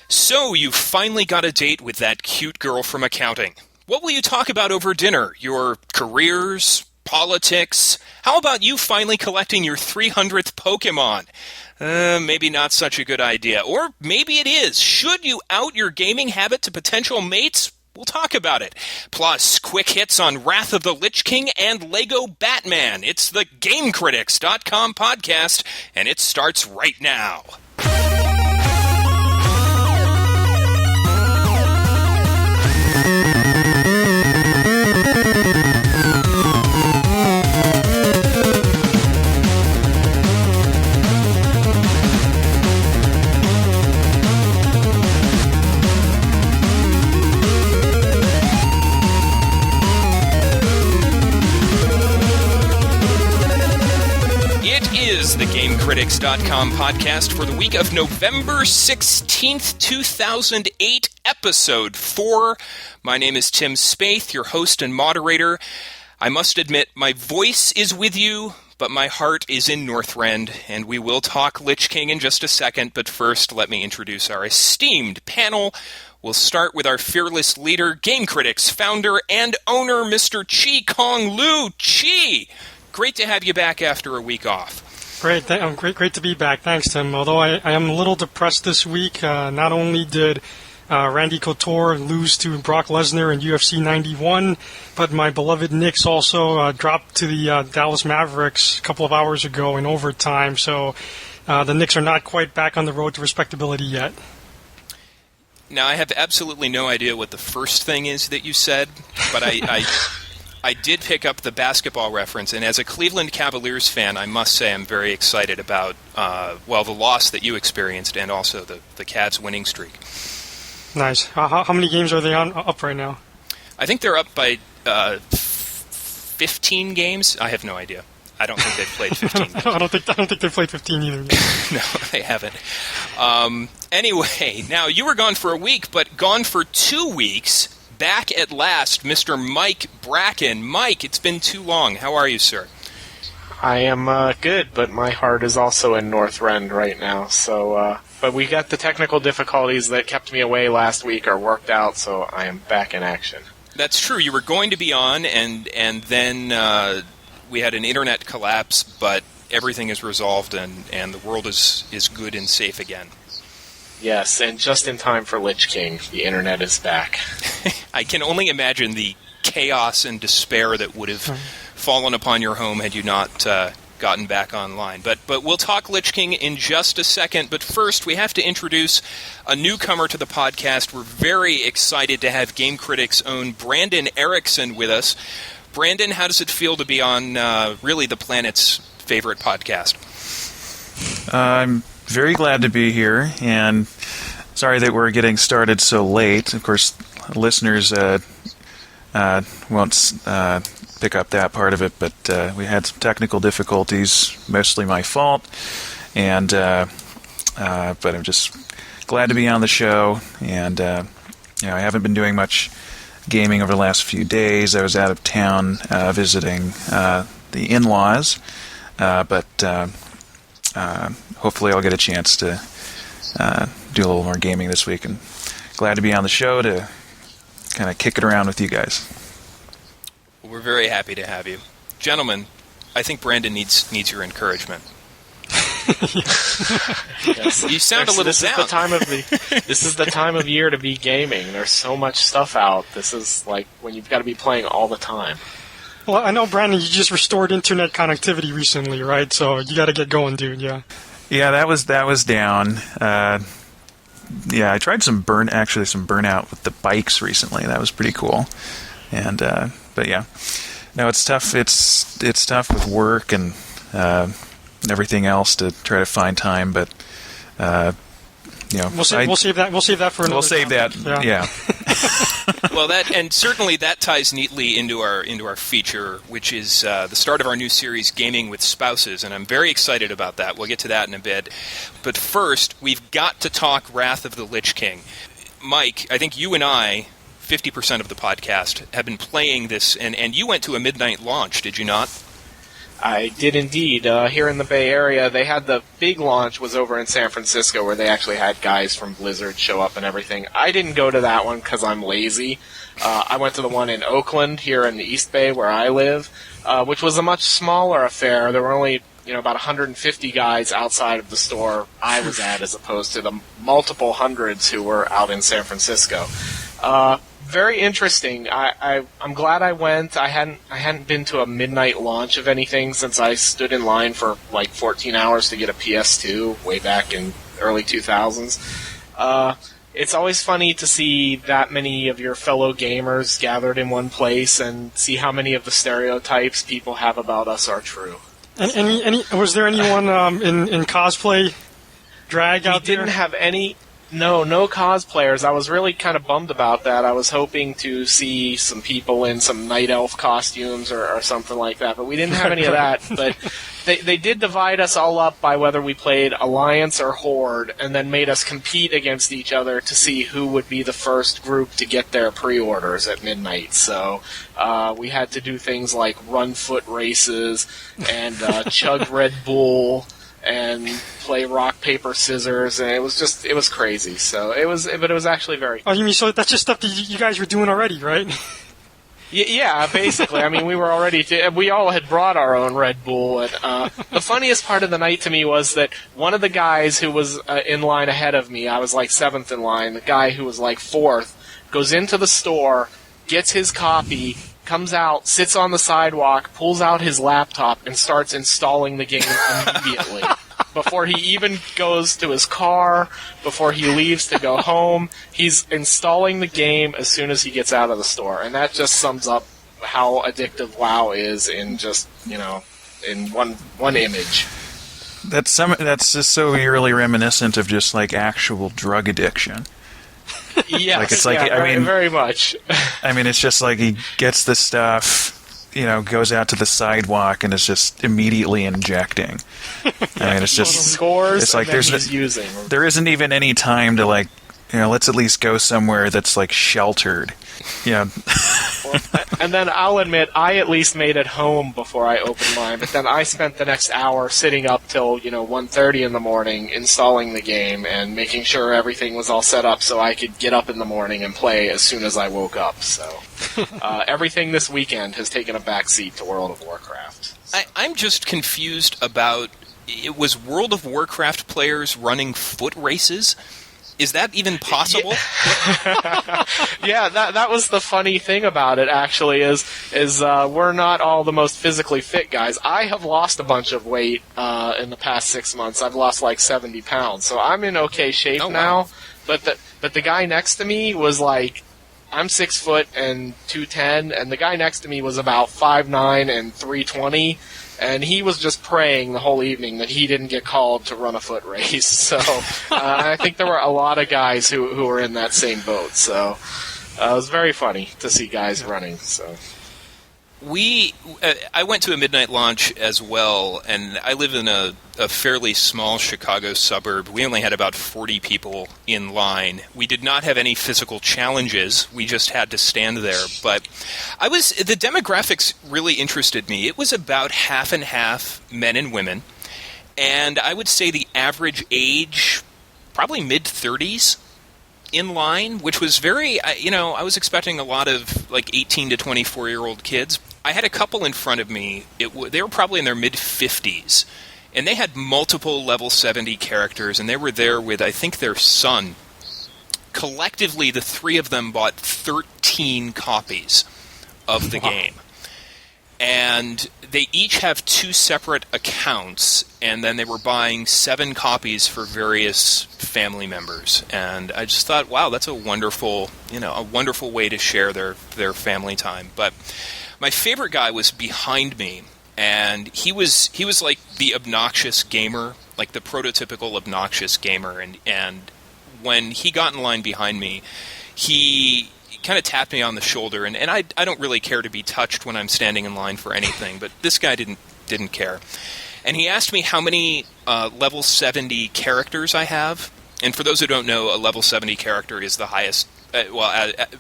So, you finally got a date with that cute girl from accounting. What will you talk about over dinner? Your careers? Politics? How about you finally collecting your 300th Pokemon? Maybe not such a good idea. Or maybe it is. Should you out your gaming habit to potential mates? We'll talk about it. Plus, quick hits on Wrath of the Lich King and Lego Batman. It's the GameCritics.com podcast, and it starts right now. The GameCritics.com podcast for the week of November 16th, 2008, episode 4. My name is Tim Spaeth, your host and moderator. I must admit, my voice is with you, but my heart is in Northrend, and we will talk Lich King in just a second, but first, let me introduce our esteemed panel. We'll start with our fearless leader, Game Critics founder and owner, Mr. Chi Kong Lu. Chi, great to have you back after a week off. Great to be back. Thanks, Tim. Although I am a little depressed this week. Not only did Randy Couture lose to Brock Lesnar in UFC 91, but my beloved Knicks also dropped to the Dallas Mavericks a couple of hours ago in overtime. So the Knicks are not quite back on the road to respectability yet. Now, I have absolutely no idea what the first thing is that you said, but I did pick up the basketball reference, and as a Cleveland Cavaliers fan, I must say I'm very excited about, the loss that you experienced and also the Cavs winning streak. Nice. How many games are they up right now? I think they're up by 15 games. I have no idea. I don't think they've played 15 games. I don't think they've played 15 either. No, they haven't. Anyway, now you were gone for a week, but gone for 2 weeks. Back at last, Mr. Mike Bracken. Mike, it's been too long. How are you, sir? I am good, but my heart is also in Northrend right now. So, but we got the technical difficulties that kept me away last week are worked out, so I am back in action. That's true. You were going to be on, and then we had an internet collapse, but everything is resolved, and the world is good and safe again. Yes, and just in time for Lich King, the internet is back. I can only imagine the chaos and despair that would have fallen upon your home had you not gotten back online. But we'll talk Lich King in just a second. But first, we have to introduce a newcomer to the podcast. We're very excited to have Game Critics' own Brandon Erickson with us. Brandon, how does it feel to be on really the planet's favorite podcast? I'm very glad to be here, and sorry that we're getting started so late. Of course, listeners won't pick up that part of it, but we had some technical difficulties, mostly my fault, and but I'm just glad to be on the show. And I haven't been doing much gaming over the last few days. I was out of town visiting the in-laws, but hopefully I'll get a chance to do a little more gaming this week, and glad to be on the show to kind of kick it around with you guys. Well, we're very happy to have you. Gentlemen, I think Brandon needs your encouragement. Yes. You sound a little down. This is the time of year to be gaming. There's so much stuff out. This is like when you've got to be playing all the time. Well, I know, Brandon, you just restored internet connectivity recently, right? So you got to get going, dude. Yeah. Yeah, that was down. I tried some burnout with the bikes recently. That was pretty cool. And but yeah, no, it's tough. It's tough with work and everything else to try to find time. But we'll save that. We'll save that for another. We'll save topic. that. Yeah. Well, certainly that ties neatly into our feature, which is the start of our new series, Gaming with Spouses, and I'm very excited about that. We'll get to that in a bit. But first, we've got to talk Wrath of the Lich King. Mike, I think you and I, 50% of the podcast, have been playing this, and you went to a midnight launch, did you not? I did indeed. Here in the Bay Area, they had the big launch was over in San Francisco where they actually had guys from Blizzard show up and everything. I didn't go to that one because I'm lazy. I went to the one in Oakland here in the East Bay where I live, which was a much smaller affair. There were only about 150 guys outside of the store I was at as opposed to the multiple hundreds who were out in San Francisco. Very interesting. I'm glad I went. I hadn't been to a midnight launch of anything since I stood in line for like 14 hours to get a PS2 way back in early 2000s. It's always funny to see that many of your fellow gamers gathered in one place and see how many of the stereotypes people have about us are true. And was there anyone in cosplay drag out there? We didn't have any. No cosplayers. I was really kind of bummed about that. I was hoping to see some people in some night elf costumes or something like that, but we didn't have any of that. But they did divide us all up by whether we played Alliance or Horde, and then made us compete against each other to see who would be the first group to get their pre-orders at midnight. So we had to do things like run foot races and chug Red Bull and play rock, paper, scissors, and it was crazy. So it was actually very. Oh, you mean so that's just stuff that you guys were doing already, right? Yeah, basically. I mean, we were already. We all had brought our own Red Bull, and the funniest part of the night to me was that one of the guys who was in line ahead of me, I was like 7th in line. The guy who was like 4th goes into the store, gets his copy, comes out, sits on the sidewalk, pulls out his laptop, and starts installing the game immediately. Before he even goes to his car, before he leaves to go home, he's installing the game as soon as he gets out of the store. And that just sums up how addictive WoW is in just, in one image. That's just so eerily reminiscent of just like actual drug addiction. Yes, like it's like I mean, very much. I mean, it's just like he gets the stuff, goes out to the sidewalk and is just immediately injecting. I mean, it's just scores. It's like using. There isn't even any time to like, let's at least go somewhere that's like sheltered. Yeah. And then I'll admit, I at least made it home before I opened mine, but then I spent the next hour sitting up till 1:30 in the morning installing the game and making sure everything was all set up so I could get up in the morning and play as soon as I woke up. So everything this weekend has taken a backseat to World of Warcraft. I'm just confused about, it was World of Warcraft players running foot races? Is that even possible? Yeah, that was the funny thing about it, actually, is we're not all the most physically fit guys. I have lost a bunch of weight in the past 6 months. I've lost like 70 pounds, so I'm in okay shape now. But the guy next to me was like, I'm 6 foot and 210, and the guy next to me was about 5'9" and 320. And he was just praying the whole evening that he didn't get called to run a foot race. So I think there were a lot of guys who were in that same boat. So it was very funny to see guys running. So I went to a midnight launch as well, and I live in a fairly small Chicago suburb. We only had about 40 people in line. We did not have any physical challenges. We just had to stand there. But the demographics really interested me. It was about half and half men and women, and I would say the average age, probably mid-30s. In line, which was very, I was expecting a lot of like 18 to 24-year-old kids. I had a couple in front of me. They were probably in their mid-50s, and they had multiple level 70 characters, and they were there with, I think, their son. Collectively, the three of them bought 13 copies of the game. And they each have 2 separate accounts, and then they were buying 7 copies for various family members. And I just thought, wow, that's a wonderful way to share their family time. But my favorite guy was behind me, and he was like the obnoxious gamer, like the prototypical obnoxious gamer. And when he got in line behind me, he kind of tapped me on the shoulder, and I don't really care to be touched when I'm standing in line for anything, but this guy didn't care. And he asked me how many level 70 characters I have. And for those who don't know, a level 70 character is the highest,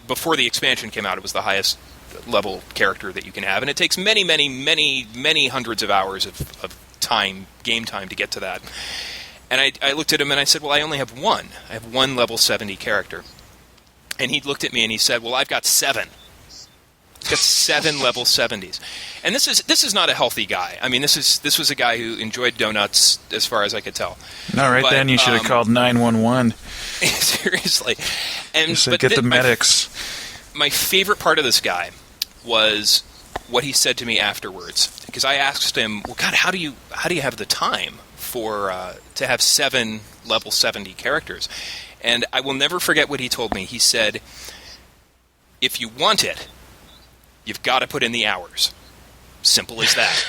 before the expansion came out, it was the highest level character that you can have, and it takes many, many, many, many hundreds of hours of game time to get to that. And I looked at him and I said, well, I only have one. I have one level 70 character. And he looked at me and he said, well, I've got 7. He's got 7 level 70s. And this is not a healthy guy. I mean, this was a guy who enjoyed donuts as far as I could tell. No, right then you should have called 911. Seriously. Get the medics. My favorite part of this guy was what he said to me afterwards, because I asked him, well, God, how do you have the time to have 7 level 70 characters? And I will never forget what he told me. He said, if you want it, you've got to put in the hours. Simple as that.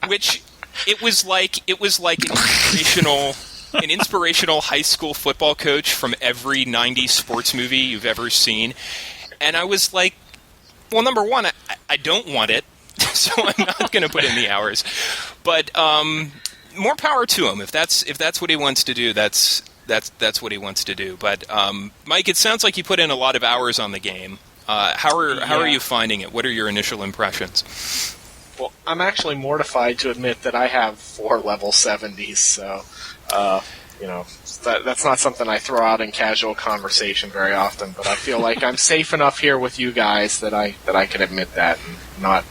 Which it was like an inspirational high school football coach from every 90s sports movie you've ever seen. And I was like, well, number one, I don't want it, so I'm not going to put in the hours. But more power to him. If that's what he wants to do, that's what he wants to do. But Mike, it sounds like you put in a lot of hours on the game. How are you finding it? What are your initial impressions? Well, I'm actually mortified to admit that I have 4 level 70s, so that's not something I throw out in casual conversation very often. But I feel like I'm safe enough here with you guys that I can admit that and not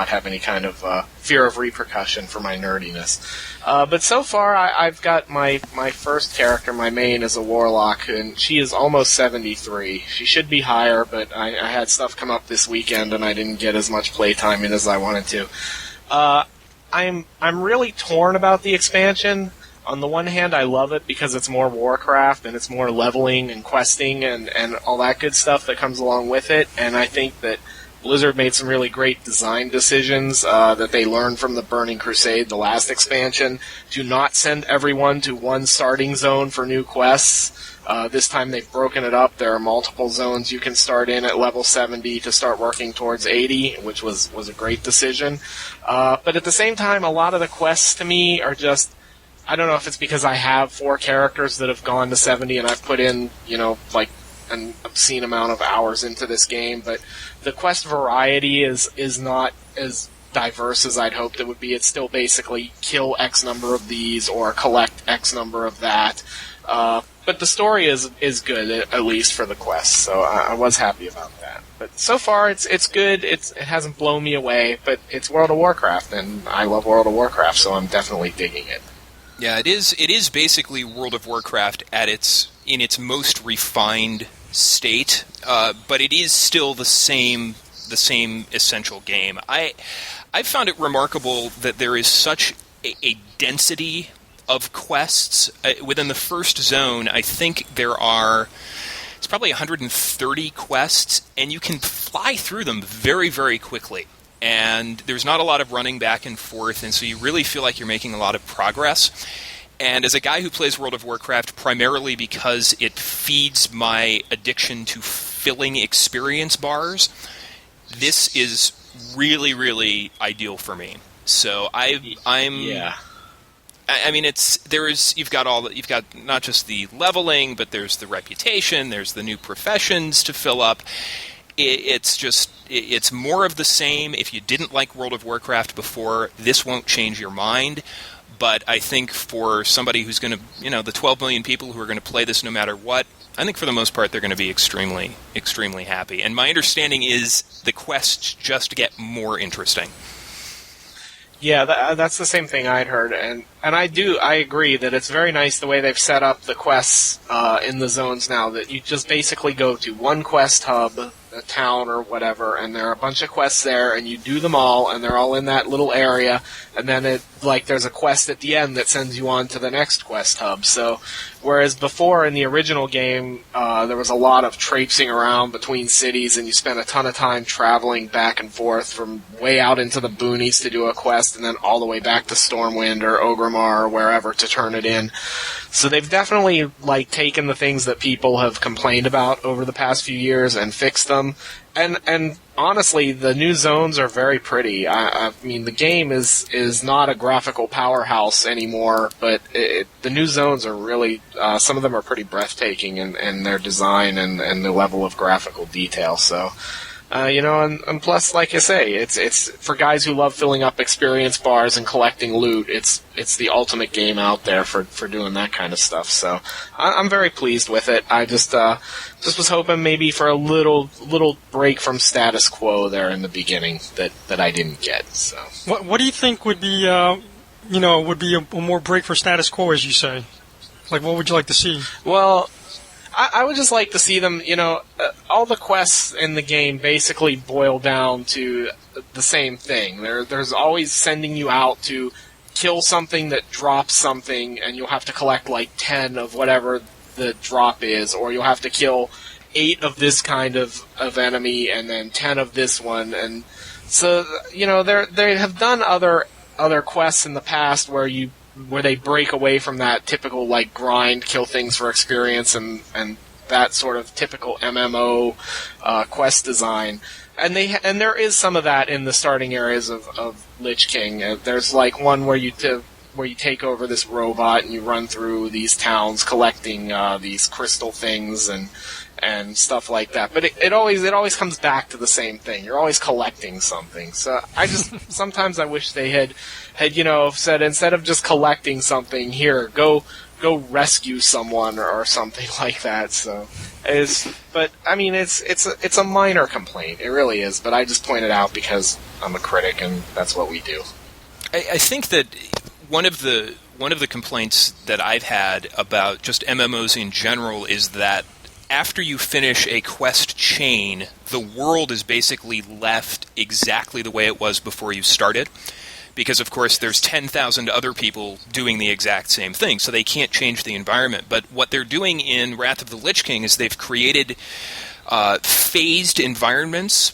have any kind of fear of repercussion for my nerdiness. But so far, I've got my first character, my main, is a warlock, and she is almost 73. She should be higher, but I had stuff come up this weekend, and I didn't get as much playtime in as I wanted to. I'm really torn about the expansion. On the one hand, I love it because it's more Warcraft, and it's more leveling and questing and all that good stuff that comes along with it, and I think that Blizzard made some really great design decisions that they learned from the Burning Crusade, the last expansion, to not send everyone to one starting zone for new quests. This time they've broken it up. There are multiple zones you can start in at level 70 to start working towards 80, which was a great decision. But at the same time, a lot of the quests to me are just, I don't know if it's because I have 4 characters that have gone to 70 and I've put in, an obscene amount of hours into this game, but the quest variety is not as diverse as I'd hoped it would be. It's still basically kill X number of these or collect X number of that. But the story is good, at least for the quests, so I was happy about that. But so far, it's good. It hasn't blown me away, but it's World of Warcraft, and I love World of Warcraft, so I'm definitely digging it. Yeah, it is basically World of Warcraft in its most refined state, but it is still the same essential game. I found it remarkable that there is such a density of quests within the first zone. I think it's probably 130 quests, and you can fly through them very, very quickly. And there's not a lot of running back and forth, and so you really feel like you're making a lot of progress. And as a guy who plays World of Warcraft primarily because it feeds my addiction to filling experience bars, this is really, really ideal for me. So you've got not just the leveling, but there's the reputation, there's the new professions to fill up. It's more of the same. If you didn't like World of Warcraft before, this won't change your mind. But I think for somebody who's going to, the 12 million people who are going to play this no matter what, I think for the most part they're going to be extremely, extremely happy. And my understanding is the quests just get more interesting. Yeah, that's the same thing I'd heard, and I agree that it's very nice the way they've set up the quests in the zones now, that you just basically go to one quest hub, a town or whatever, and there are a bunch of quests there, and you do them all, and they're all in that little area, and then there's a quest at the end that sends you on to the next quest hub. So, whereas before in the original game, there was a lot of traipsing around between cities, and you spent a ton of time traveling back and forth from way out into the boonies to do a quest, and then all the way back to Stormwind or Orgrimmar or wherever to turn it in. So they've definitely like taken the things that people have complained about over the past few years and fixed them. And honestly, the new zones are very pretty. I mean, the game is not a graphical powerhouse anymore, but the new zones are really, some of them are pretty breathtaking in their design and the level of graphical detail. So, and plus, like I say, it's for guys who love filling up experience bars and collecting loot. It's the ultimate game out there for doing that kind of stuff. So I'm very pleased with it. I just was hoping maybe for a little break from status quo there in the beginning that I didn't get. So what do you think would be a more break for status quo, as you say? Like, what would you like to see? Well, I would just like to see them, all the quests in the game basically boil down to the same thing. There's always sending you out to kill something that drops something, and you'll have to collect like 10 of whatever the drop is, or you'll have to kill 8 of this kind of enemy and then 10 of this one. And so, they have done other quests in the past where they break away from that typical like grind, kill things for experience, and that sort of typical MMO quest design. And there is some of that in the starting areas of Lich King. There's like one where you take over this robot and you run through these towns collecting these crystal things and stuff like that. But it always comes back to the same thing. You're always collecting something. So sometimes I wish they had said, instead of just collecting something, here, go rescue someone or something like that. So but I mean it's a minor complaint. It really is, but I just point it out because I'm a critic and that's what we do. I think that one of the complaints that I've had about just MMOs in general is that after you finish a quest chain, the world is basically left exactly the way it was before you started. Because, of course, there's 10,000 other people doing the exact same thing, so they can't change the environment. But what they're doing in Wrath of the Lich King is they've created phased environments.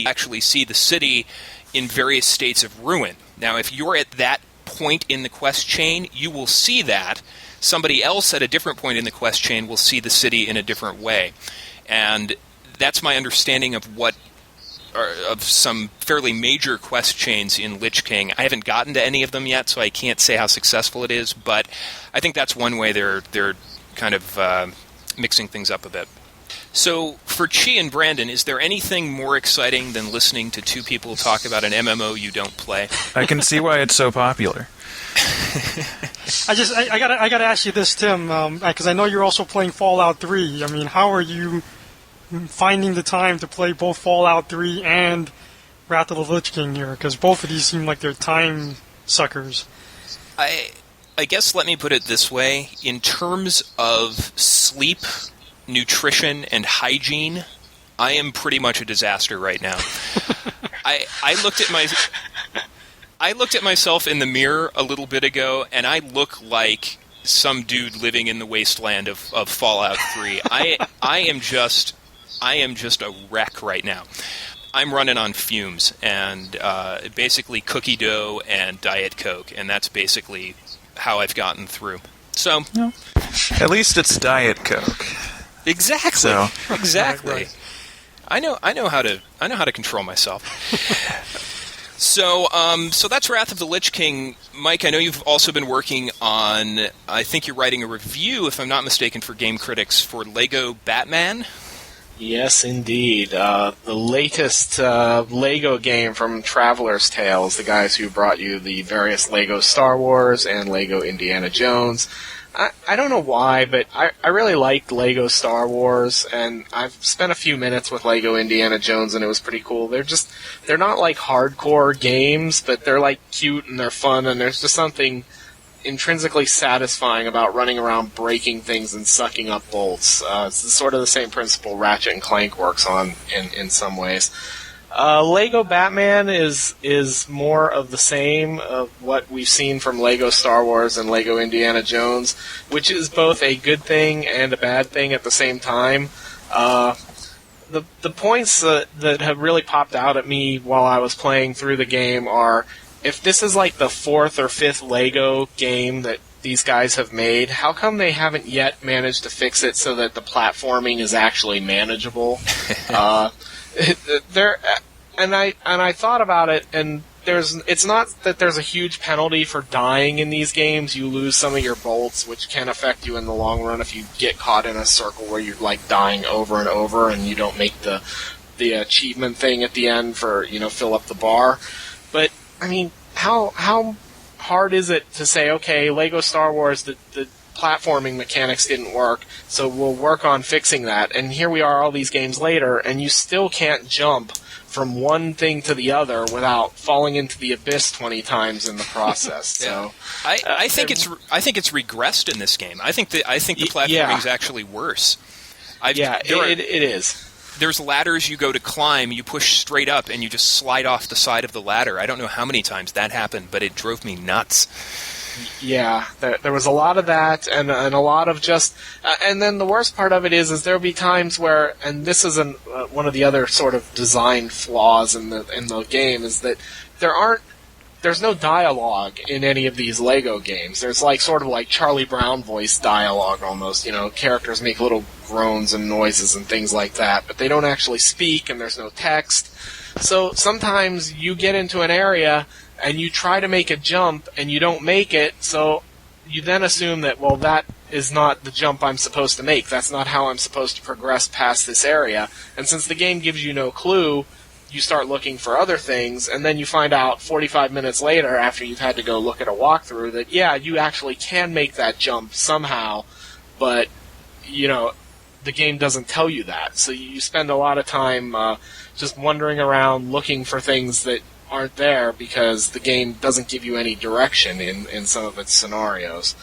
Actually see the city in various states of ruin. Now, if you're at that point in the quest chain, you will see that. Somebody else at a different point in the quest chain will see the city in a different way. And that's my understanding of some fairly major quest chains in Lich King. I haven't gotten to any of them yet, so I can't say how successful it is, but I think that's one way they're kind of mixing things up a bit. So, for Chi and Brandon, is there anything more exciting than listening to two people talk about an MMO you don't play? I can see why it's so popular. I gotta ask you this, Tim, because I know you're also playing Fallout 3. I mean, how are you finding the time to play both Fallout 3 and Wrath of the Lich King here? Because both of these seem like they're time suckers. I guess let me put it this way. In terms of sleep, nutrition, and hygiene, I am pretty much a disaster right now. I looked at myself in the mirror a little bit ago, and I look like some dude living in the wasteland of Fallout 3. I am just a wreck right now. I'm running on fumes and basically cookie dough and Diet Coke, and that's basically how I've gotten through. So, at least it's Diet Coke. Exactly. So. Exactly. Right. I know how to control myself. So that's Wrath of the Lich King. Mike, I know you've also been working on, I think you're writing a review, if I'm not mistaken, for Game Critics for Lego Batman. Yes, indeed. The latest Lego game from Traveler's Tales, the guys who brought you the various Lego Star Wars and Lego Indiana Jones. I don't know why, but I really liked Lego Star Wars, and I've spent a few minutes with Lego Indiana Jones, and it was pretty cool. They're not like hardcore games, but they're like cute and they're fun, and there's just something intrinsically satisfying about running around breaking things and sucking up bolts. It's sort of the same principle Ratchet and Clank works on in some ways. Lego Batman is more of the same of what we've seen from Lego Star Wars and Lego Indiana Jones, which is both a good thing and a bad thing at the same time. The points that have really popped out at me while I was playing through the game are, if this is like the 4th or 5th Lego game that these guys have made, how come they haven't yet managed to fix it so that the platforming is actually manageable? I thought about it, and it's not that there's a huge penalty for dying in these games. You lose some of your bolts, which can affect you in the long run if you get caught in a circle where you're like dying over and over, and you don't make the achievement thing at the end for, fill up the bar. But I mean, how hard is it to say, okay, Lego Star Wars, the platforming mechanics didn't work, so we'll work on fixing that. And here we are all these games later, and you still can't jump from one thing to the other without falling into the abyss 20 times in the process. So I think it's regressed in this game. I think the platforming is actually worse. It is. There's ladders you go to climb, you push straight up, and you just slide off the side of the ladder. I don't know how many times that happened, but it drove me nuts. Yeah, there was a lot of that, and a lot of just, and then the worst part of it is there'll be times where, and this is one of the other sort of design flaws in the game, is that there's no dialogue in any of these Lego games. There's sort of like Charlie Brown voice dialogue almost. Characters make little groans and noises and things like that, but they don't actually speak, and there's no text. So sometimes you get into an area and you try to make a jump and you don't make it, so you then assume that, well, that is not the jump I'm supposed to make. That's not how I'm supposed to progress past this area. And since the game gives you no clue, you start looking for other things, and then you find out 45 minutes later, after you've had to go look at a walkthrough, that, yeah, you actually can make that jump somehow, but, the game doesn't tell you that. So you spend a lot of time just wandering around looking for things that aren't there because the game doesn't give you any direction in some of its scenarios.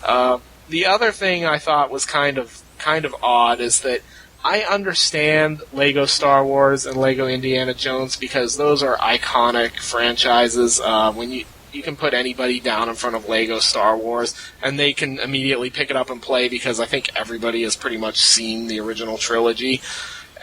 The other thing I thought was kind of odd is that I understand Lego Star Wars and Lego Indiana Jones because those are iconic franchises. When you can put anybody down in front of Lego Star Wars and they can immediately pick it up and play because I think everybody has pretty much seen the original trilogy.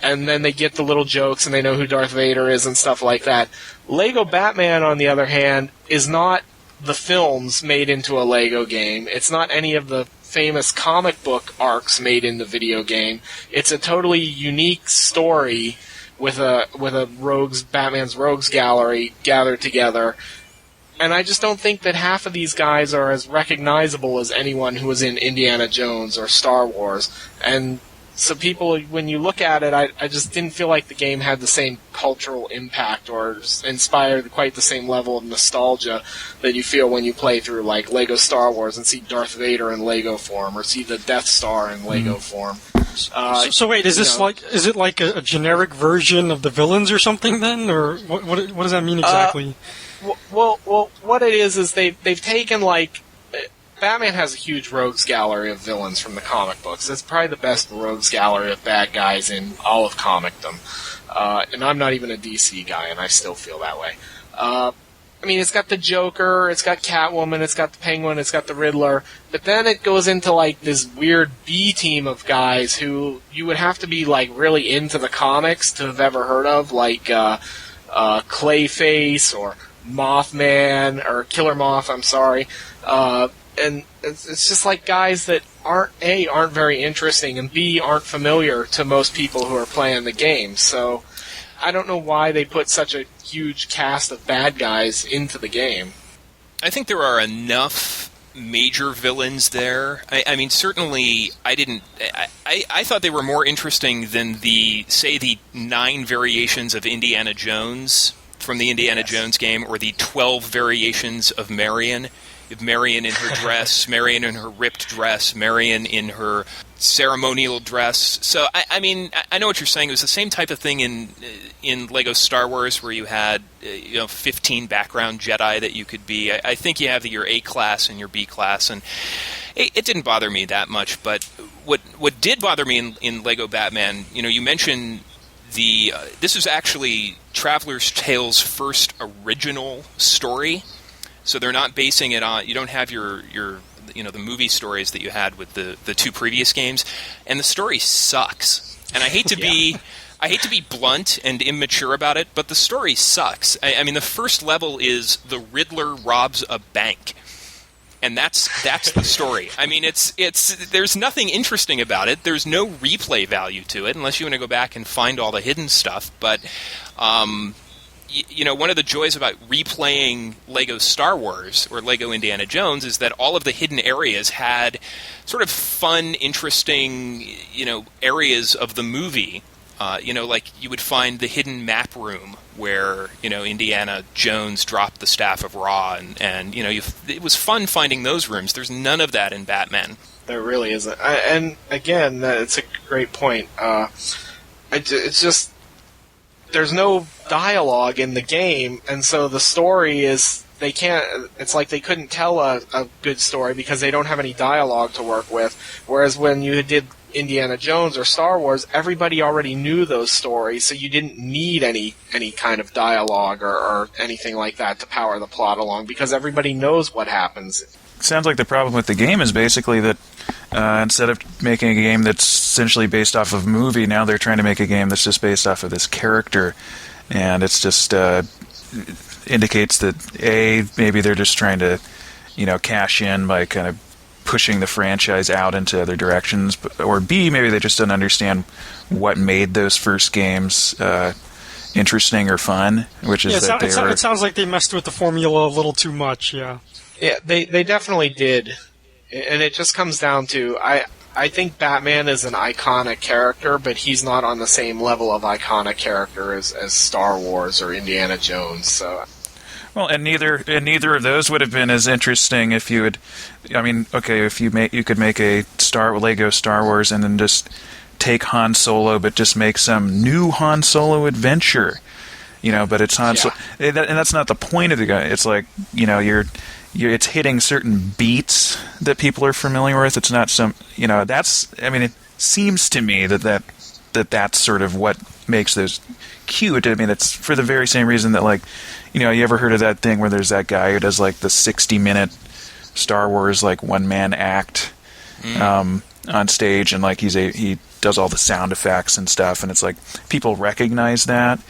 And then they get the little jokes and they know who Darth Vader is and stuff like that. Lego Batman, on the other hand, is not the films made into a Lego game. It's not any of the famous comic book arcs made in the video game. It's a totally unique story with a Batman's Rogues Gallery gathered together. And I just don't think that half of these guys are as recognizable as anyone who was in Indiana Jones or Star Wars. And so people, when you look at it, I just didn't feel like the game had the same cultural impact or inspired quite the same level of nostalgia that you feel when you play through like Lego Star Wars and see Darth Vader in Lego form or see the Death Star in Lego form. So wait, is it like a generic version of the villains or something then, or what does that mean exactly? Well, what it is they've taken like. Batman has a huge rogues gallery of villains from the comic books. It's probably the best rogues gallery of bad guys in all of comicdom. And I'm not even a DC guy, and I still feel that way. It's got the Joker, it's got Catwoman, it's got the Penguin, it's got the Riddler, but then it goes into like this weird B team of guys who you would have to be like really into the comics to have ever heard of, like Clayface or Mothman or Killer Moth. I'm sorry. And it's just like guys that aren't very interesting, and B, aren't familiar to most people who are playing the game. So I don't know why they put such a huge cast of bad guys into the game. I think there are enough major villains there. Certainly I thought they were more interesting than the 9 variations of Indiana Jones from the Indiana Jones game, or the 12 variations of Marion. Marion in her dress, Marion in her ripped dress, Marion in her ceremonial dress. So, I know what you're saying. It was the same type of thing in Lego Star Wars where you had 15 background Jedi that you could be. I think you have your A class and your B class, and it didn't bother me that much. But what did bother me in Lego Batman, you mentioned this is actually Traveler's Tales' first original story. So they're not basing it on. You don't have your the movie stories that you had with the 2 previous games, and the story sucks. And I hate to be blunt and immature about it, but the story sucks. The first level is the Riddler robs a bank, And that's the story. I mean, it's there's nothing interesting about it. There's no replay value to it unless you want to go back and find all the hidden stuff. But one of the joys about replaying Lego Star Wars or Lego Indiana Jones is that all of the hidden areas had sort of fun, interesting, areas of the movie. Like you would find the hidden map room where, Indiana Jones dropped the Staff of Ra, and it was fun finding those rooms. There's none of that in Batman. There really isn't. And again, it's a great point. It's just, there's no dialogue in the game, and so the story is, it's like they couldn't tell a good story because they don't have any dialogue to work with, whereas when you did Indiana Jones or Star Wars, everybody already knew those stories, so you didn't need any kind of dialogue or anything like that to power the plot along, because everybody knows what happens. Sounds like the problem with the game is basically that instead of making a game that's essentially based off of a movie, now they're trying to make a game that's just based off of this character, and it's just indicates that maybe they're just trying to cash in by kind of pushing the franchise out into other directions, or B, maybe they just don't understand what made those first games interesting or fun, which is it sounds like they messed with the formula a little too much. Yeah, they definitely did, and it just comes down to I think Batman is an iconic character, but he's not on the same level of iconic character as Star Wars or Indiana Jones. So. Well, and neither of those would have been as interesting if you had. I mean, okay, if you could make a Lego Star Wars and then just take Han Solo, but just make some new Han Solo adventure, But it's Han Solo, and that's not the point of the guy. It's like it's hitting certain beats that people are familiar with. It's not some, that's. I mean, it seems to me that's sort of what makes those cute. I mean, it's for the very same reason that, like, you ever heard of that thing where there's that guy who does like the 60-minute Star Wars like one-man act on stage, and like he does all the sound effects and stuff, and it's like people recognize that.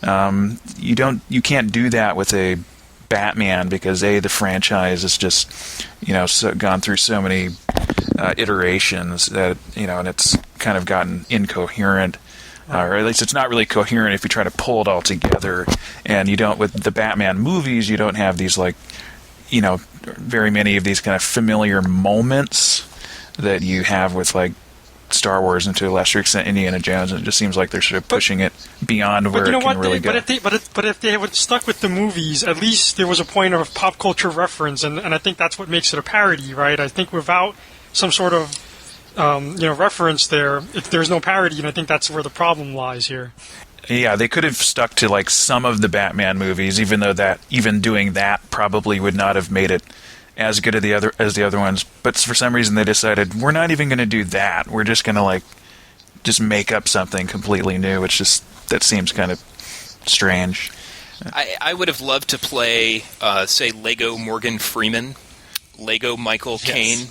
You can't do that with a Batman because the franchise is just gone through so many iterations that and it's kind of gotten incoherent. Or at least it's not really coherent if you try to pull it all together. And you don't, with the Batman movies, you don't have these very many of these kind of familiar moments that you have with like Star Wars and to a lesser extent Indiana Jones. And it just seems like they're sort of pushing it beyond where it can really go. But if they had stuck with the movies, at least there was a point of pop culture reference, and I think that's what makes it a parody, right? I think without some sort of reference there, if there's no parody, and I think that's where the problem lies here. Yeah, they could have stuck to like some of the Batman movies, even though even doing that probably would not have made it as good as the other ones. But for some reason, they decided we're not even going to do that. We're just going to just make up something completely new. That seems kind of strange. I would have loved to play, say, Lego Morgan Freeman, Lego Michael Caine.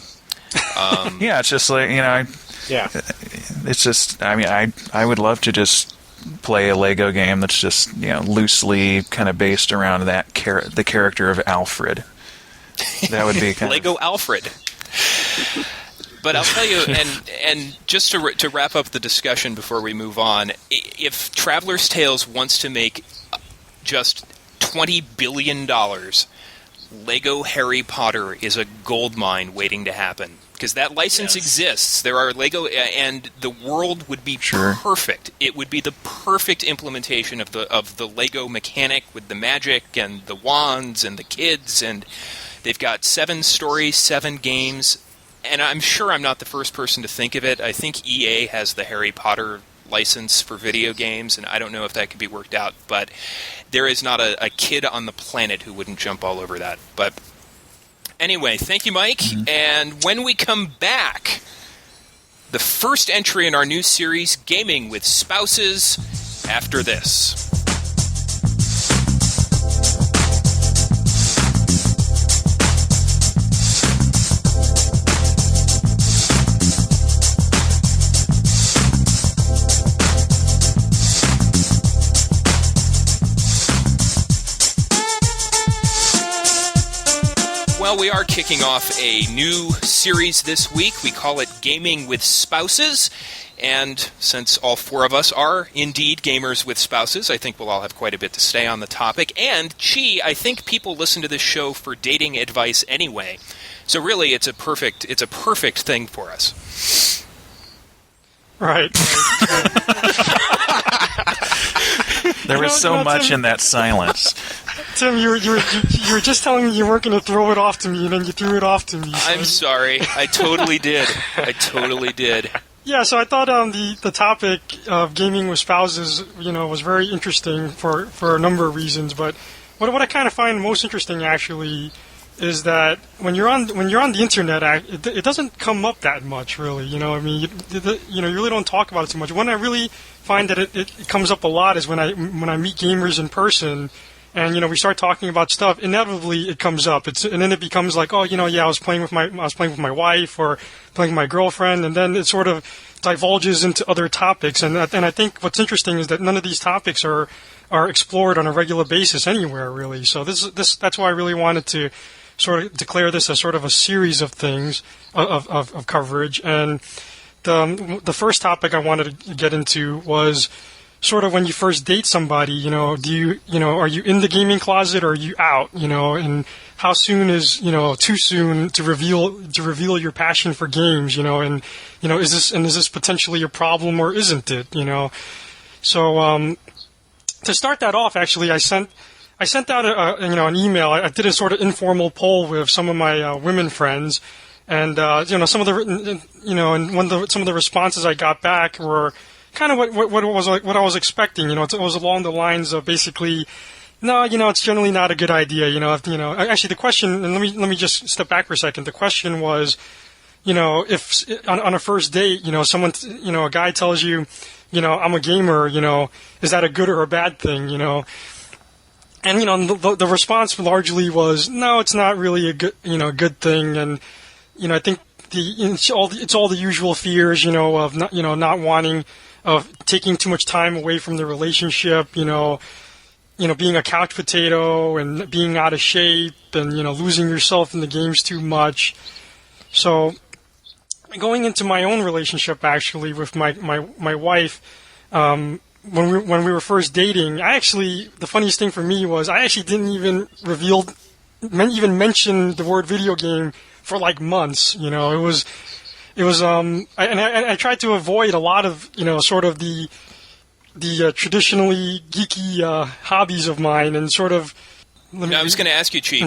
Yeah, it's just like it's just. I mean, I would love to just play a Lego game that's just loosely kind of based around the character of Alfred. That would be kind Lego Alfred. But I'll tell you, and just to wrap up the discussion before we move on, if Traveler's Tales wants to make just $20 billion, Lego Harry Potter is a goldmine waiting to happen. Because that license exists. There are Lego, and the world would be perfect. It would be the perfect implementation of the Lego mechanic with the magic and the wands and the kids. And they've got 7 stories, 7 games. And I'm sure I'm not the first person to think of it. I think EA has the Harry Potter license for video games, and I don't know if that could be worked out. But there is not a kid on the planet who wouldn't jump all over that. But anyway, thank you, Mike. Mm-hmm. And when we come back, the first entry in our new series, Gaming with Spouses, after this. Well, we are kicking off a new series this week. We call it Gaming with Spouses. And since all four of us are indeed gamers with spouses, I think we'll all have quite a bit to say on the topic. And, I think people listen to this show for dating advice anyway. So really, it's a perfect thing for us. Right. There was so much in that silence. Tim, you were just telling me you weren't going to throw it off to me, and then you threw it off to me. So. I'm sorry. I totally did. Yeah, so I thought the topic of gaming with spouses, was very interesting for a number of reasons. But what I kind of find most interesting actually is that when you're on the internet, it doesn't come up that much, really. You really don't talk about it too much. When I really find that it comes up a lot is when I meet gamers in person. And we start talking about stuff. Inevitably, it comes up. And then it becomes like, I was playing with my wife or playing with my girlfriend, and then it sort of divulges into other topics. And I think what's interesting is that none of these topics are explored on a regular basis anywhere, really. So that's why I really wanted to sort of declare this as sort of a series of things of coverage. And the first topic I wanted to get into was sort of when you first date somebody, are you in the gaming closet or are you out, and how soon is, too soon to reveal your passion for games, and, is this potentially a problem or isn't it, So, to start that off, actually, I sent out an email. I did a sort of informal poll with some of my women friends, and some of the some of the responses I got back were kind of what I was expecting. It was along the lines of basically, no, it's generally not a good idea. Actually, the question, and let me just step back for a second. The question was, if on a first date, someone, a guy tells you, I'm a gamer, is that a good or a bad thing? And the response largely was, no, it's not really a good thing. And I think it's all the usual fears, of not wanting, of taking too much time away from the relationship, being a couch potato and being out of shape and, losing yourself in the games too much. So going into my own relationship, actually, with my wife, when we were first dating, the funniest thing for me was I actually didn't even mention the word video game for like months. I tried to avoid a lot of, sort of the traditionally geeky hobbies of mine, and sort of. I was going to ask you, Chief,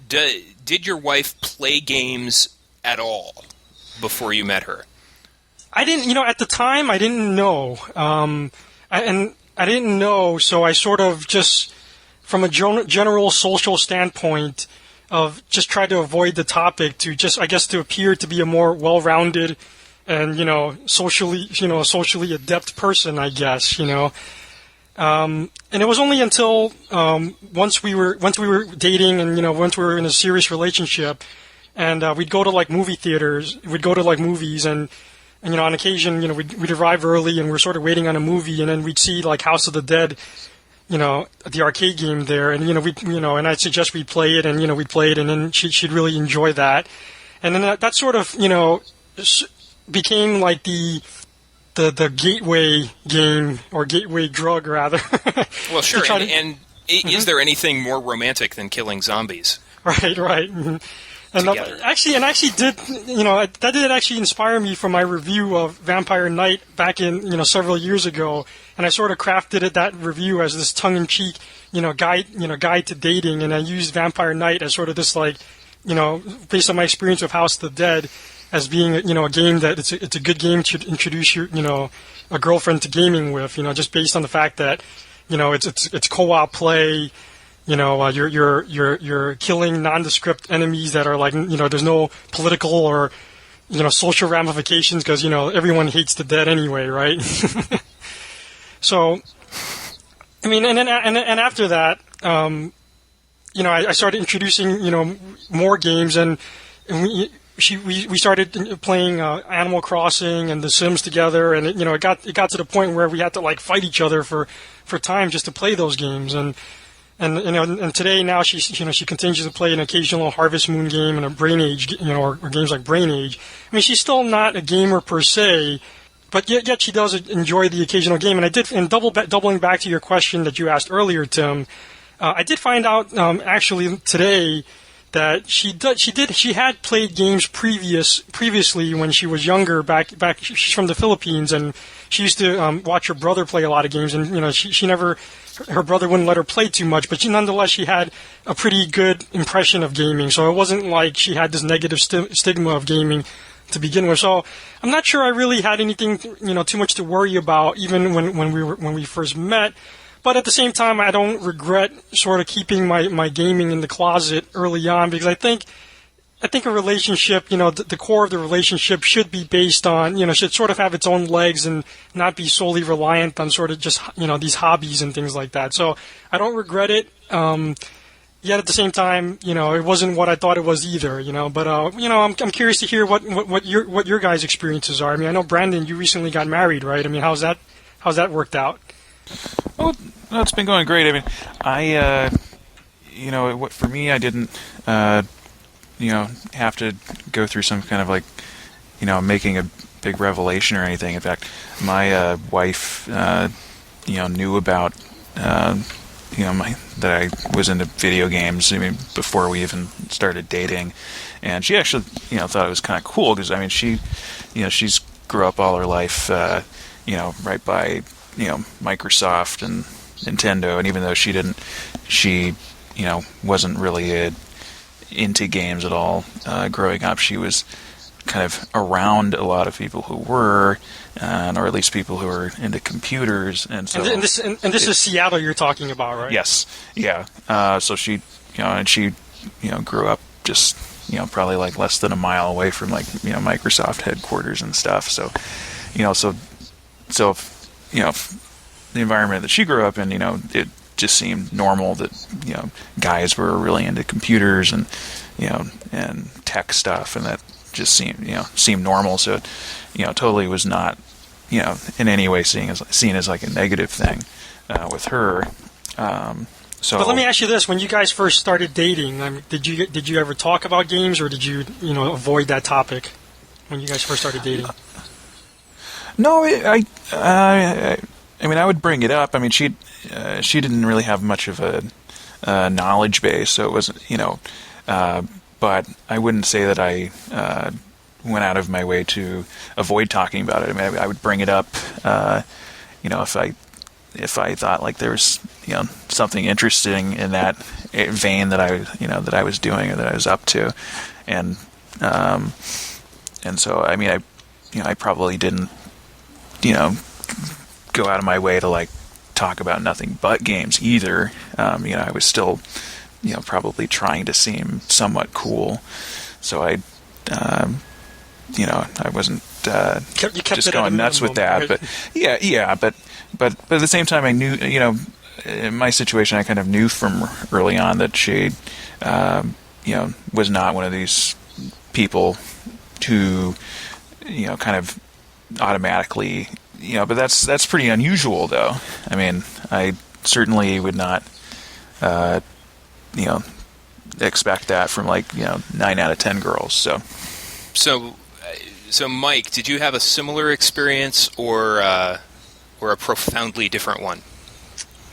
did your wife play games at all before you met her? I didn't, at the time, I didn't know. I didn't know, so I sort of just, from a general social standpoint, of just try to avoid the topic to just, I guess, to appear to be a more well-rounded and, socially adept person, I guess, And it was only until once we were dating and, once we were in a serious relationship, and we'd go to like movie theaters, we'd go to like movies, and on occasion, we'd arrive early and we're sort of waiting on a movie, and then we'd see like House of the Dead, the arcade game there, and and I'd suggest we play it, and we'd play it, and then she'd really enjoy that, and then that sort of became like the gateway game, or gateway drug rather. Well, sure, and is there anything more romantic than killing zombies? Right. And actually did, that did actually inspire me for my review of Vampire Knight back in, several years ago. And I sort of crafted that review as this tongue-in-cheek, guide to dating. And I used Vampire Knight as sort of this, like, based on my experience with House of the Dead, as being, a game that it's a good game to introduce your, a girlfriend to gaming with, just based on the fact that, it's co-op play. You're killing nondescript enemies that are like, there's no political or, social ramifications because, everyone hates the dead anyway, right? So, I mean, and after that, I started introducing, more games, and we started playing Animal Crossing and The Sims together, and it got to the point where we had to like fight each other for time just to play those games, and and today now she continues to play an occasional Harvest Moon game and a Brain Age, or games like Brain Age. I mean, she's still not a gamer per se, but yet she does enjoy the occasional game. And doubling back to your question that you asked earlier, Tim, I did find out actually today that she had played games previously when she was younger. Back she's from the Philippines, and she used to watch her brother play a lot of games, and her brother wouldn't let her play too much, but nonetheless she had a pretty good impression of gaming. So it wasn't like she had this negative stigma of gaming to begin with. So I'm not sure I really had anything too much to worry about even when we first met. But at the same time, I don't regret sort of keeping my gaming in the closet early on, because I think a relationship, the core of the relationship should be based on, should sort of have its own legs and not be solely reliant on sort of just, these hobbies and things like that. So I don't regret it. Yet at the same time, it wasn't what I thought it was either, But I'm curious to hear what your guys' experiences are. I mean, I know Brandon, you recently got married, right? I mean, how's that worked out? Well, it's been going great. I mean, for me, I didn't, have to go through some kind of making a big revelation or anything. In fact, my wife, knew about, that I was into video games. I mean, before we even started dating, and she actually, thought it was kind of cool because I mean, she's grew up all her life, right by, Microsoft and Nintendo, and even though she wasn't really into games at all growing up, she was kind of around a lot of people who were, or at least people who were into computers, and so. And this is Seattle you're talking about, right? Yes, yeah. So she, she grew up just, probably like less than a mile away from Microsoft headquarters and stuff. So, the environment that she grew up in, it just seemed normal that, guys were really into computers and, and tech stuff, and that just seemed normal. So it, totally was not, in any way seen as like a negative thing with her. So, but let me ask you this: when you guys first started dating, did you ever talk about games, or did you avoid that topic when you guys first started dating? No, I mean, I would bring it up. I mean, she didn't really have much of a knowledge base, so it wasn't, but I wouldn't say that I went out of my way to avoid talking about it. I mean, I would bring it up, if I thought like there was, something interesting in that vein that I was doing or that I was up to, and so I mean, I probably didn't, go out of my way to talk about nothing but games either. I was still, probably trying to seem somewhat cool, so I wasn't just going nuts with that. Right? But but at the same time, I knew, in my situation, I kind of knew from early on that she, was not one of these people who, kind of automatically. But that's pretty unusual, though. I mean, I certainly would not, expect that from 9 out of 10 girls. So Mike, did you have a similar experience or a profoundly different one?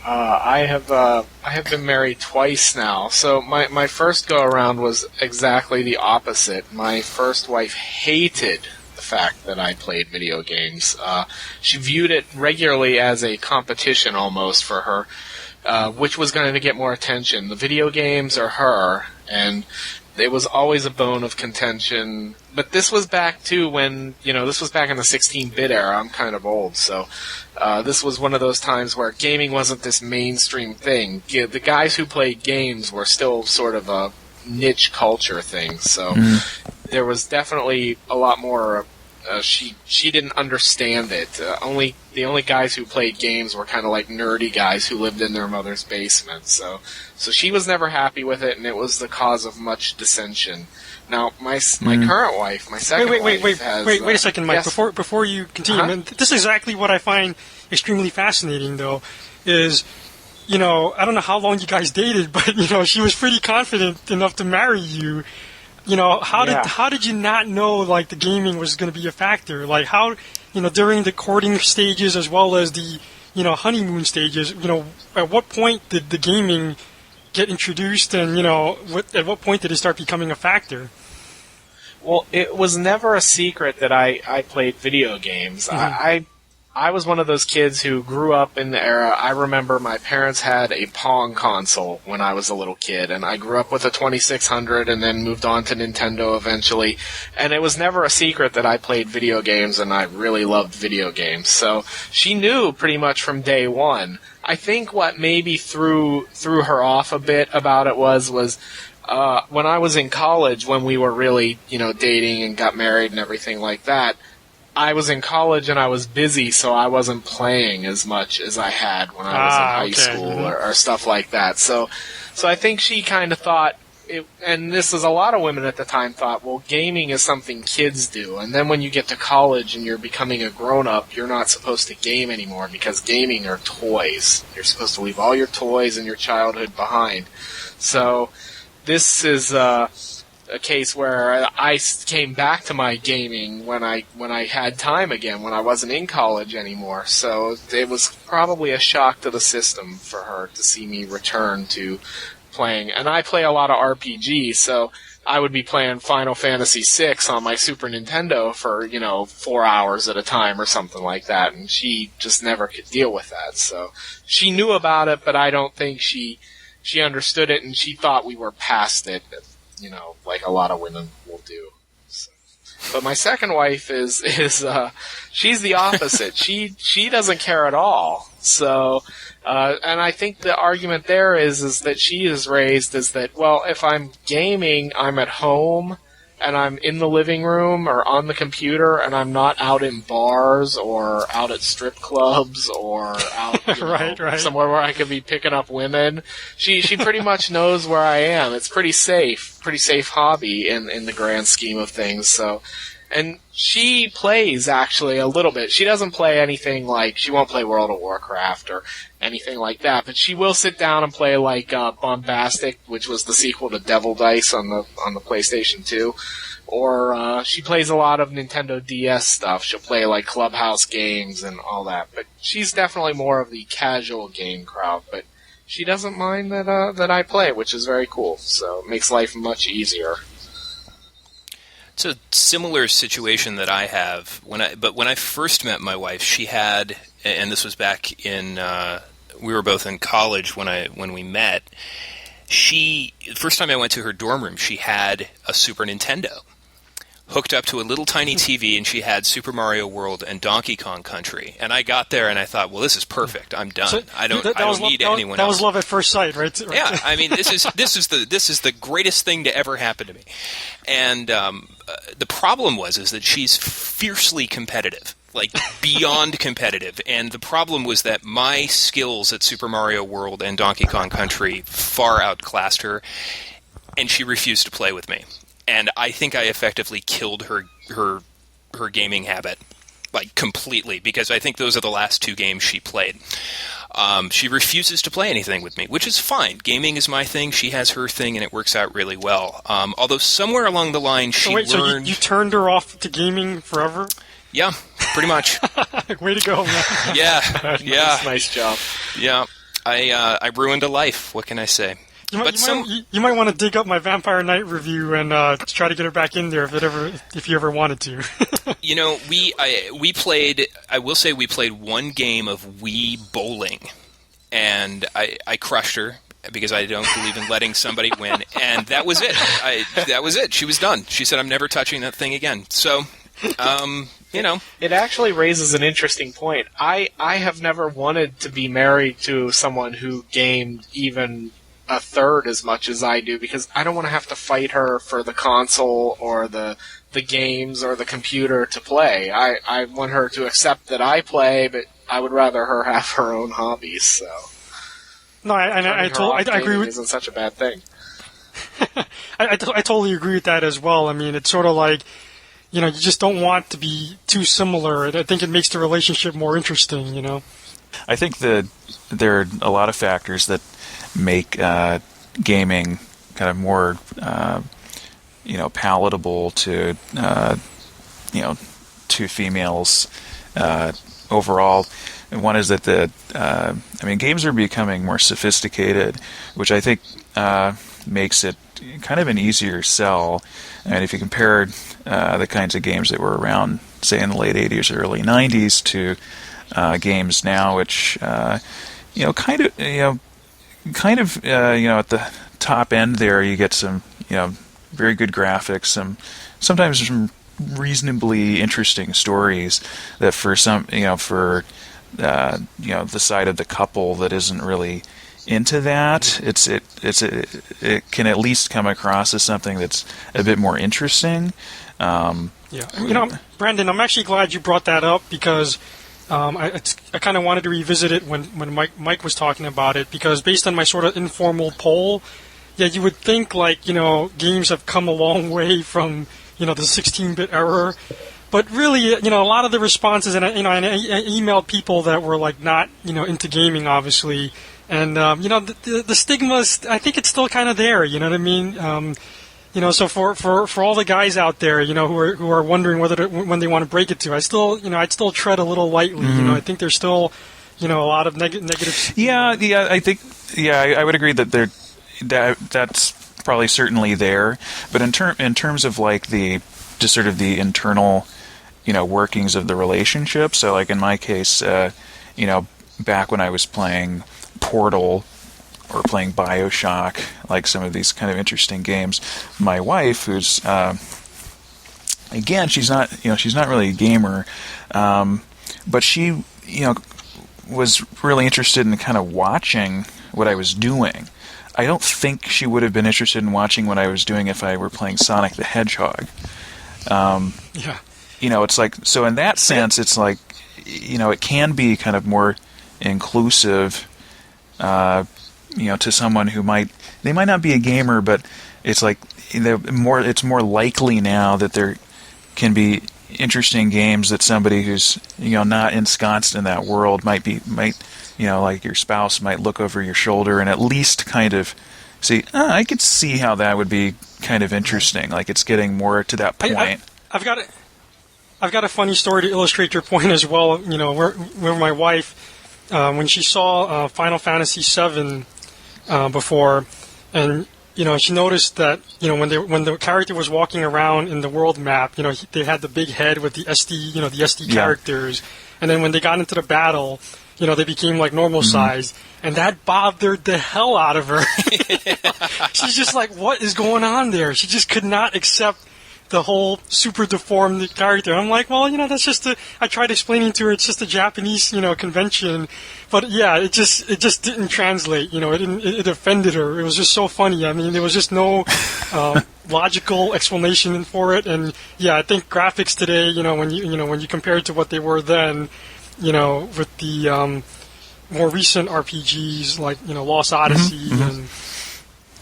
I have been married twice now. So my first go around was exactly the opposite. My first wife hated the fact that I played video games. She viewed it regularly as a competition almost for her, which was going to get more attention, the video games or her, and it was always a bone of contention. But this was back too when, this was back in the 16-bit era. I'm kind of old, so this was one of those times where gaming wasn't this mainstream thing. The guys who played games were still sort of a niche culture thing, so there was definitely a lot more. She didn't understand it. The only guys who played games were kind of like nerdy guys who lived in their mother's basement. So she was never happy with it, and it was the cause of much dissension. Now my current wife, my second wife, has, wait a second, Mike. Yes. Before you continue, this is exactly what I find extremely fascinating, though, is I don't know how long you guys dated, but she was pretty confident enough to marry you. How did you not know like the gaming was going to be a factor? Like how, during the courting stages as well as the honeymoon stages, at what point did the gaming get introduced, and at what point did it start becoming a factor? Well, it was never a secret that I played video games. Mm-hmm. I was one of those kids who grew up in the era. I remember my parents had a Pong console when I was a little kid, and I grew up with a 2600 and then moved on to Nintendo eventually. And it was never a secret that I played video games, and I really loved video games. So she knew pretty much from day one. I think what maybe threw her off a bit about it was when I was in college, when we were really, dating and got married and everything like that, I was in college and I was busy, so I wasn't playing as much as I had when I was in high school or stuff like that. So I think she kind of thought, and this is a lot of women at the time thought, well, gaming is something kids do. And then when you get to college and you're becoming a grown-up, you're not supposed to game anymore because gaming are toys. You're supposed to leave all your toys and your childhood behind. So this is a case where I came back to my gaming when I had time again, when I wasn't in college anymore. So it was probably a shock to the system for her to see me return to playing. And I play a lot of RPGs, so I would be playing Final Fantasy VI on my Super Nintendo for, 4 hours at a time or something like that, and she just never could deal with that. So she knew about it, but I don't think she understood it, and she thought we were past it, like a lot of women will do. So. But my second wife is she's the opposite. She doesn't care at all. So, and I think the argument there is that she is raised is that, well, if I'm gaming, I'm at home and I'm in the living room or on the computer and I'm not out in bars or out at strip clubs or out right. somewhere where I could be picking up women. She pretty much knows where I am. It's pretty safe hobby in the grand scheme of things. So, and she plays actually a little bit. She doesn't play anything like, she won't play World of Warcraft or anything like that, but she will sit down and play like Bombastic, which was the sequel to Devil Dice on the PlayStation 2. Or she plays a lot of Nintendo DS stuff. She'll play like Clubhouse games and all that. But she's definitely more of the casual game crowd. But she doesn't mind that I play, which is very cool. So it makes life much easier. It's a similar situation that I have. When I first met my wife, she had, and this was back in, we were both in college when we met. The first time I went to her dorm room, she had a Super Nintendo hooked up to a little tiny TV, and she had Super Mario World and Donkey Kong Country. And I got there and I thought, well, this is perfect. I'm done. So I don't need anyone else. That was love at first sight, right? Yeah, I mean, this is the greatest thing to ever happen to me. And the problem is that she's fiercely competitive, like beyond competitive. And the problem was that my skills at Super Mario World and Donkey Kong Country far outclassed her, and she refused to play with me. And I think I effectively killed her gaming habit, like completely, because I think those are the last two games she played. She refuses to play anything with me, which is fine. Gaming is my thing. She has her thing, and it works out really well. Although somewhere along the line, she learned... So you turned her off to gaming forever? Yeah, pretty much. Way to go, man. Yeah, yeah. Nice job. Yeah, I ruined a life. What can I say? You might want to dig up my Vampire Knight review and try to get her back in there if you ever wanted to. We played. I will say we played one game of Wii bowling, and I crushed her because I don't believe in letting somebody win, and that was it. That was it. She was done. She said, "I'm never touching that thing again." So, It actually raises an interesting point. I have never wanted to be married to someone who gamed even a third as much as I do, because I don't want to have to fight her for the console or the games or the computer to play. I want her to accept that I play, but I would rather her have her own hobbies. So no, I agree with. Isn't such a bad thing. I totally agree with that as well. I mean, it's sort of like, you just don't want to be too similar. I think it makes the relationship more interesting. I think that there are a lot of factors that make gaming kind of more, palatable to, to females overall. And one is that games are becoming more sophisticated, which I think makes it kind of an easier sell. And if you compare the kinds of games that were around, say, in the late 80s or early 90s to games now, which at the top end there, you get some very good graphics, sometimes some reasonably interesting stories that for some the side of the couple that isn't really into that, it can at least come across as something that's a bit more interesting. Brandon, I'm actually glad you brought that up because I kind of wanted to revisit it when Mike was talking about it, because based on my sort of informal poll, you would think games have come a long way from the 16-bit era, but really a lot of the responses, and I emailed people that were not into gaming, obviously, and the stigma, I think it's still kind of there. You know what I mean? So for all the guys out there, who are wondering when they want to break it to, I'd still tread a little lightly. Mm-hmm. I think there's still, a lot of negative. I think I would agree that that's probably certainly there, but in terms of the internal, workings of the relationship. So in my case, back when I was playing Portal or playing BioShock, some of these kind of interesting games, my wife, who's again, she's not really a gamer, but she was really interested in kind of watching what I was doing. I don't think she would have been interested in watching what I was doing if I were playing Sonic the Hedgehog. It's so in that sense, it's it can be kind of more inclusive, to someone who might not be a gamer, but it's it's more likely now that there can be interesting games that somebody who's not ensconced in that world might your spouse might look over your shoulder and at least kind of see, I could see how that would be kind of interesting. It's getting more to that point. I've got a funny story to illustrate your point as well. Where my wife, when she saw Final Fantasy VII before, and she noticed that when the character was walking around in the world map, they had the big head with the SD, the SD characters, and then when they got into the battle, they became normal size, and that bothered the hell out of her. She's just what is going on there? She just could not accept the whole super deformed character. I'm well, that's just I tried explaining to her it's just a Japanese, convention, but it just didn't translate. It offended her. It was just so funny. I mean, there was just no logical explanation for it, and I think graphics today, when you compare it to what they were then, with the more recent RPGs Lost Odyssey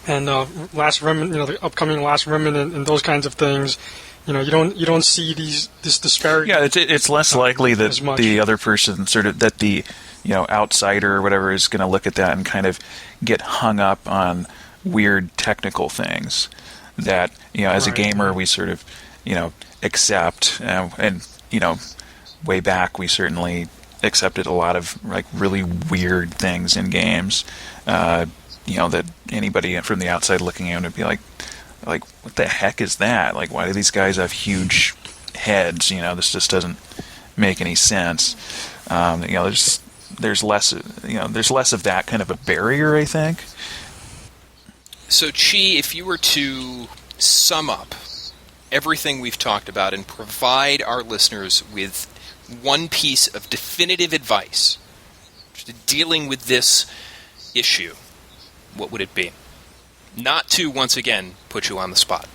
and Last Remnant, the upcoming Last Remnant and those kinds of things, you don't see this disparity. Yeah, it's less likely that the other person that the outsider or whatever is going to look at that and kind of get hung up on weird technical things that as a gamer we sort of accept, and way back we certainly accepted a lot of really weird things in games. That anybody from the outside looking in would be like, what the heck is that? Why do these guys have huge heads? This just doesn't make any sense. There's less of that kind of a barrier, I think. So, Chi, if you were to sum up everything we've talked about and provide our listeners with one piece of definitive advice dealing with this issue, what would it be? Not to, once again, put you on the spot.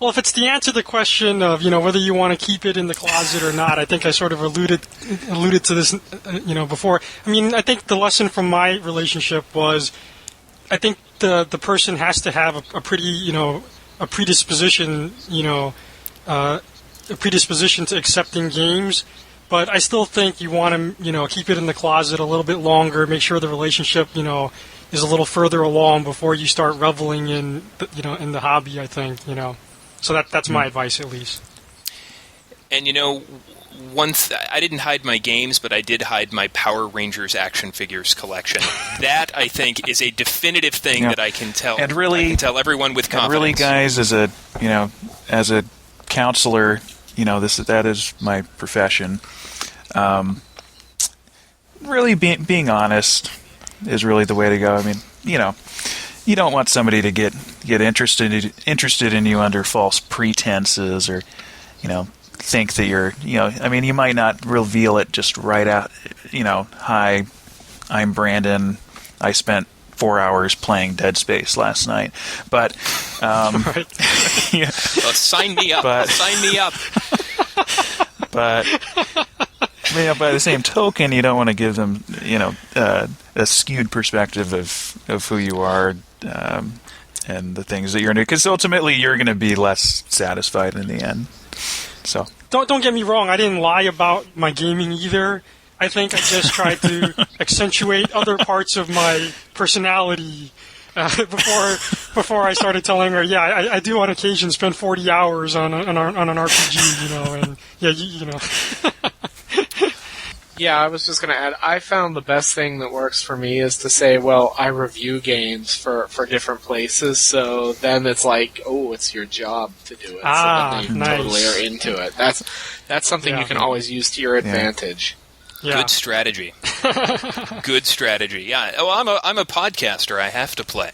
Well, if it's the answer to the question of, whether you want to keep it in the closet or not, I think I sort of alluded to this, before. I mean, I think the lesson from my relationship was, I think the person has to have a pretty, a predisposition, a predisposition to accepting games, But I still think you want to, keep it in the closet a little bit longer, make sure the relationship, is a little further along before you start reveling in, in the hobby, I think, So that's my advice, at least. And, I didn't hide my games, but I did hide my Power Rangers action figures collection. That, I think, is a definitive thing that I can tell. And really, I can tell everyone with confidence. And really, guys, as a counselor, that is my profession. Really, being honest is really the way to go. I mean, you don't want somebody to get interested in you under false pretenses, or think that you're, you might not reveal it just right out, hi, I'm Brandon, I spent 4 hours playing Dead Space last night, but well, sign me up. Sign me up. But by the same token, you don't want to give them, a skewed perspective of who you are and the things that you're into, because ultimately you're going to be less satisfied in the end. So don't get me wrong. I didn't lie about my gaming either. I think I just tried to accentuate other parts of my personality before I started telling her, I do on occasion spend 40 hours on an RPG, and Yeah, I was just going to add, I found the best thing that works for me is to say, well, I review games for different places, so then it's like, oh, it's your job to do it. So then they totally are into it. That's something you can always use to your advantage. Yeah. Good strategy. Good strategy. Yeah. Oh, I'm a podcaster. I have to play.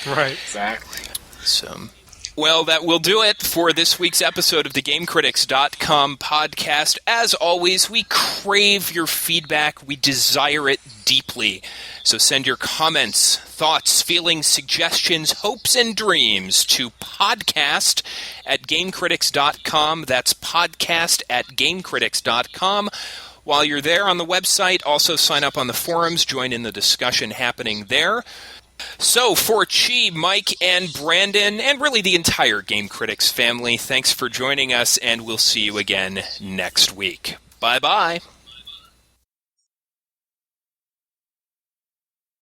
Right. Exactly. So, well, that will do it for this week's episode of the GameCritics.com podcast. As always, we crave your feedback. We desire it deeply. So send your comments, thoughts, feelings, suggestions, hopes, and dreams to podcast@GameCritics.com. That's podcast@GameCritics.com. While you're there on the website, also sign up on the forums, join in the discussion happening there. So, for Chi, Mike, and Brandon, and really the entire Game Critics family, thanks for joining us, and we'll see you again next week. Bye-bye.